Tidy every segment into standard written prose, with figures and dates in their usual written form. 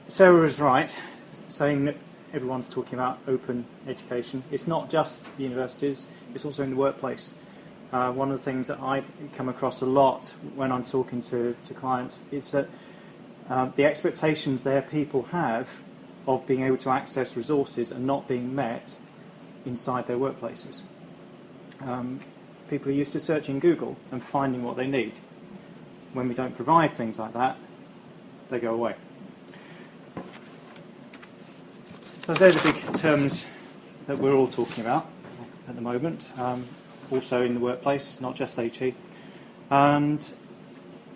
Sarah is right, saying that everyone's talking about open education. It's not just universities, it's also in the workplace. One of the things that I come across a lot when I'm talking to clients is that the expectations their people have of being able to access resources are not being met inside their workplaces. People are used to searching Google and finding what they need. When we don't provide things like that, they go away. So they're the big terms that we're all talking about at the moment, also in the workplace, not just HE. And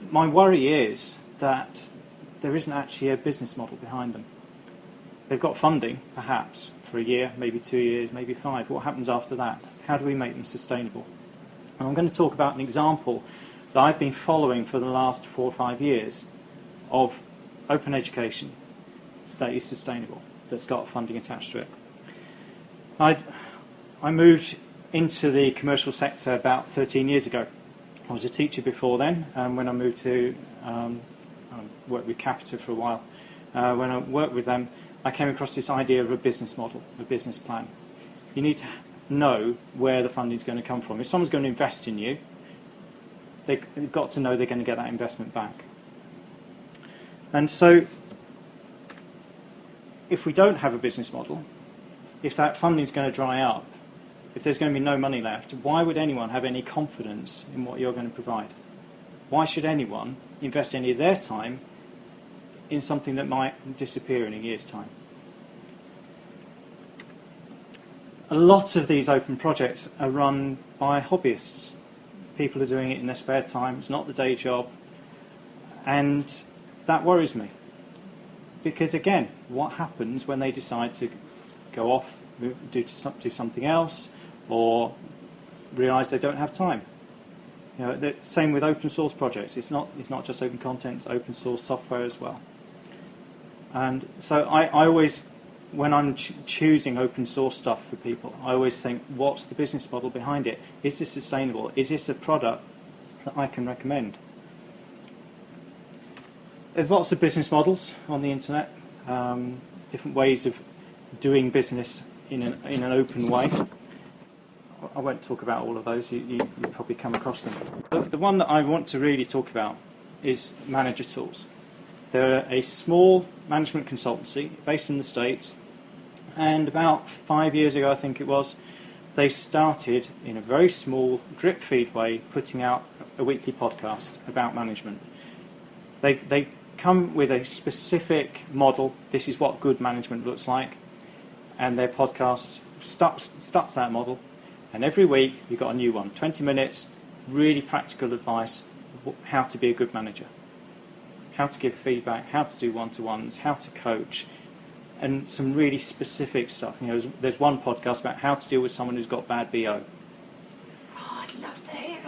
my worry is that there isn't actually a business model behind them. They've got funding, perhaps, for a year, maybe 2 years, maybe 5. What happens after that? How do we make them sustainable? And I'm going to talk about an example that I've been following for the last 4 or 5 years of open education that is sustainable, that's got funding attached to it. I moved into the commercial sector about 13 years ago. I was a teacher before then, and when I moved to work with Capita for a while, when I worked with them, I came across this idea of a business model, a business plan. You need to know where the funding is going to come from. If someone's going to invest in you, they've got to know they're going to get that investment back. And so, if we don't have a business model, if that funding is going to dry up, if there's going to be no money left, why would anyone have any confidence in what you're going to provide? Why should anyone invest any of their time in something that might disappear in a year's time? A lot of these open projects are run by hobbyists. People are doing it in their spare time. It's not the day job. And that worries me. Because again, what happens when they decide to go off, do something else, or realise they don't have time? You know, the same with open source projects. It's not just open content, it's open source software as well. And so I always, when I'm choosing open source stuff for people, I always think, what's the business model behind it? Is this sustainable? Is this a product that I can recommend? There's lots of business models on the internet, different ways of doing business in an open way. I won't talk about all of those, you probably come across them. The one that I want to really talk about is manager tools. They're a small management consultancy based in the States, and about 5 years ago, I think it was, they started in a very small drip feed way, putting out a weekly podcast about management. They come with a specific model. This is what good management looks like, and their podcast starts that model. And every week you've got a new one, 20 minutes, really practical advice, how to be a good manager, how to give feedback, how to do one-to-ones, how to coach, and some really specific stuff. You know, there's one podcast about how to deal with someone who's got bad BO. Oh, I'd love to hear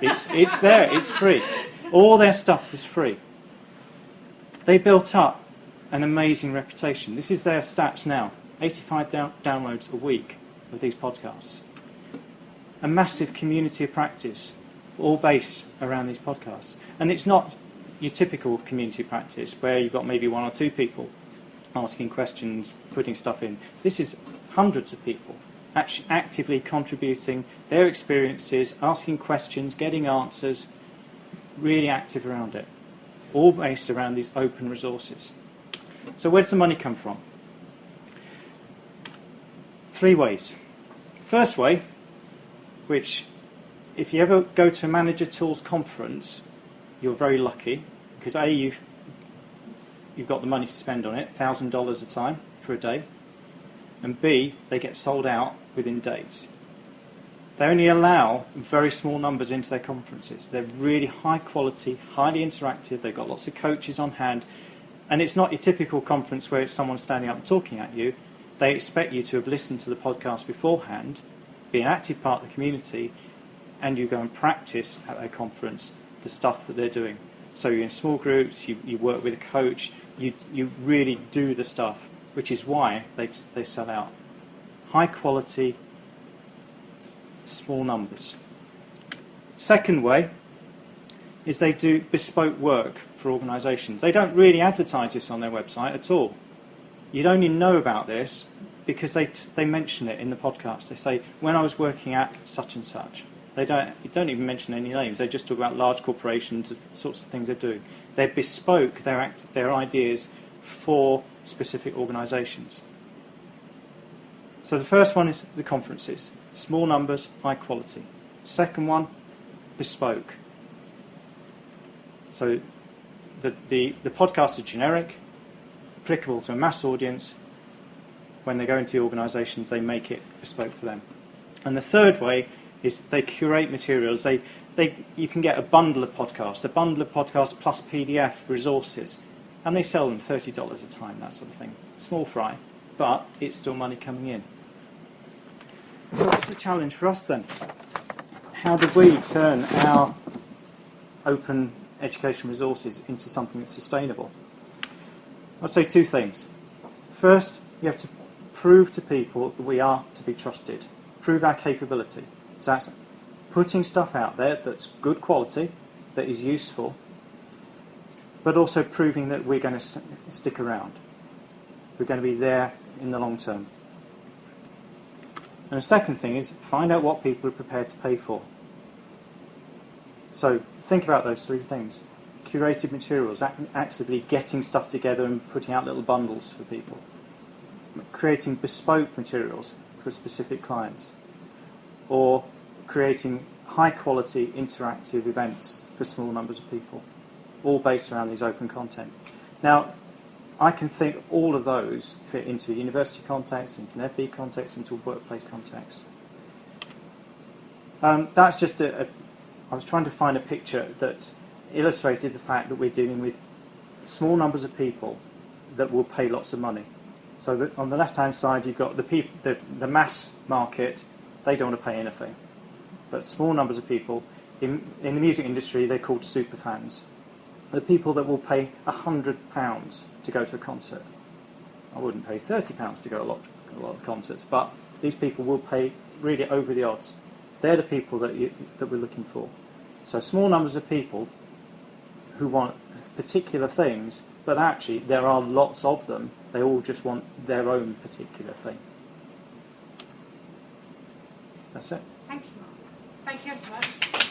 that. It's there, it's free. All their stuff is free. They built up an amazing reputation. This is their stats now, 85 downloads a week of these podcasts. A massive community of practice, all based around these podcasts. And it's not your typical community practice where you've got maybe 1 or 2 people asking questions, putting stuff in. This is hundreds of people actually actively contributing their experiences, asking questions, getting answers, really active around it. All based around these open resources. So where does the money come from? 3 ways. First way, which if you ever go to a Manager Tools conference, you're very lucky, because A, you've got the money to spend on it, $1,000 a time for a day, and B, they get sold out within days. They only allow very small numbers into their conferences. They're really high quality, highly interactive, they've got lots of coaches on hand, and it's not your typical conference where it's someone standing up and talking at you. They expect you to have listened to the podcast beforehand, be an active part of the community, and you go and practice at their conference the stuff that they're doing. So you're in small groups, you work with a coach, you really do the stuff, which is why they sell out. High quality, small numbers. Second way is they do bespoke work for organisations. They don't really advertise this on their website at all. You'd only know about this because they mention it in the podcast. They say, when I was working at such and such. They don't even mention any names. They just talk about large corporations, the sorts of things they're doing. They're bespoke, their ideas for specific organisations. So the first one is the conferences. Small numbers, high quality. Second one, bespoke. So the podcasts are generic, applicable to a mass audience. When they go into the organisations, they make it bespoke for them. And the third way is they curate materials. You can get a bundle of podcasts plus PDF resources, and they sell them $30 a time, that sort of thing. Small fry, but it's still money coming in. So what's the challenge for us then? How do we turn our open education resources into something that's sustainable? I'd say two things. First, you have to prove to people that we are to be trusted. Prove our capability. So that's putting stuff out there that's good quality, that is useful, but also proving that we're going to stick around. We're going to be there in the long term. And the second thing is find out what people are prepared to pay for. So think about those three things. Curated materials, actively getting stuff together and putting out little bundles for people. Creating bespoke materials for specific clients. Or creating high-quality interactive events for small numbers of people, all based around these open content. Now, I can think all of those fit into a university context, into an FE context, into a workplace context. That's just I was trying to find a picture that illustrated the fact that we're dealing with small numbers of people that will pay lots of money. So that on the left-hand side, you've got the mass market. They don't want to pay anything. But small numbers of people, in the music industry, they're called superfans. The people that will pay £100 to go to a concert. I wouldn't pay £30 to go to a lot of concerts, but these people will pay really over the odds. They're the people that we're looking for. So small numbers of people who want particular things, but actually there are lots of them. They all just want their own particular thing. That's it. Thank you, Mark. Thank you so much.